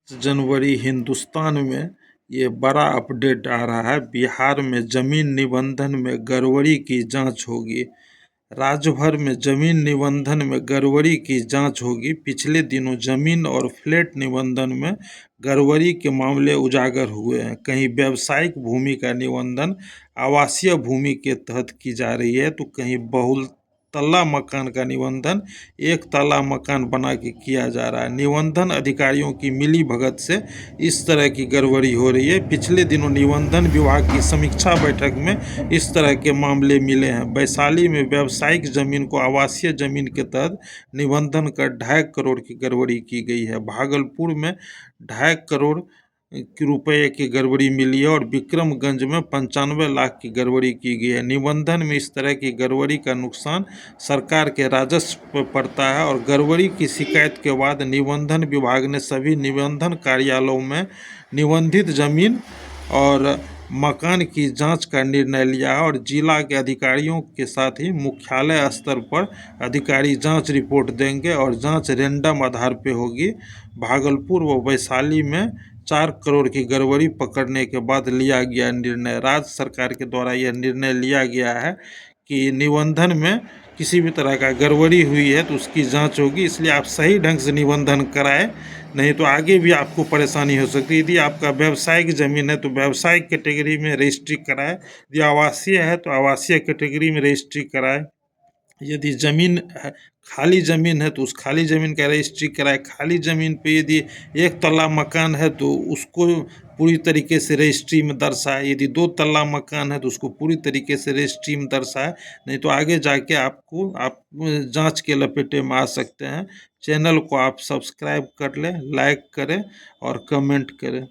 जनवरी हिंदुस्तान में ये बड़ा अपडेट आ रहा है। बिहार में जमीन निबंधन में गड़बड़ी की जांच होगी। राज्य भर में जमीन निबंधन में गड़बड़ी की जांच होगी। पिछले दिनों जमीन और फ्लैट निबंधन में गड़बड़ी के मामले उजागर हुए हैं। कहीं व्यावसायिक भूमि का निबंधन आवासीय भूमि के तहत की जा रही है, तो कहीं बहुतल्ला मकान का निबंधन एक तल्ला मकान बना के किया जा रहा है। निबंधन अधिकारियों की मिली भगत से इस तरह की गड़बड़ी हो रही है। पिछले दिनों निबंधन विभाग की समीक्षा बैठक में इस तरह के मामले मिले हैं। वैशाली में व्यावसायिक जमीन को आवासीय जमीन के तहत निबंधन कर 2.5 करोड़ की गड़बड़ी की गई है। भागलपुर में 2.5 करोड़ रुपए की गड़बड़ी मिली है और विक्रमगंज में 95 लाख की गड़बड़ी की गई है। निबंधन में इस तरह की गड़बड़ी का नुकसान सरकार के राजस्व पर पड़ता है और गड़बड़ी की शिकायत के बाद निबंधन विभाग ने सभी निबंधन कार्यालयों में निबंधित जमीन और मकान की जांच का निर्णय लिया है और जिला के अधिकारियों के साथ ही मुख्यालय स्तर पर अधिकारी जांच रिपोर्ट देंगे और जांच रैंडम आधार पर होगी। भागलपुर व वैशाली में 4 करोड़ की गड़बड़ी पकड़ने के बाद लिया गया निर्णय। राज्य सरकार के द्वारा यह निर्णय लिया गया है कि निबंधन में किसी भी तरह का गड़बड़ी हुई है तो उसकी जांच होगी, इसलिए आप सही ढंग से निबंधन कराएं, नहीं तो आगे भी आपको परेशानी हो सकती है। यदि आपका व्यावसायिक ज़मीन है तो व्यावसायिक कैटेगरी में रजिस्ट्री कराएं, यदि आवासीय है तो आवासीय कैटेगरी में रजिस्ट्री कराएं। यदि ज़मीन खाली ज़मीन है तो उस खाली ज़मीन का रजिस्ट्री कराए। खाली ज़मीन पे यदि एक तल्ला मकान है तो उसको पूरी तरीके से रजिस्ट्री में दर्शाए। यदि 2 तल्ला मकान है तो उसको पूरी तरीके से रजिस्ट्री में दर्शाए, नहीं तो आगे जाके आप जांच के लपेटे में आ सकते हैं। चैनल को आप सब्सक्राइब कर लें, लाइक करें और कमेंट करें।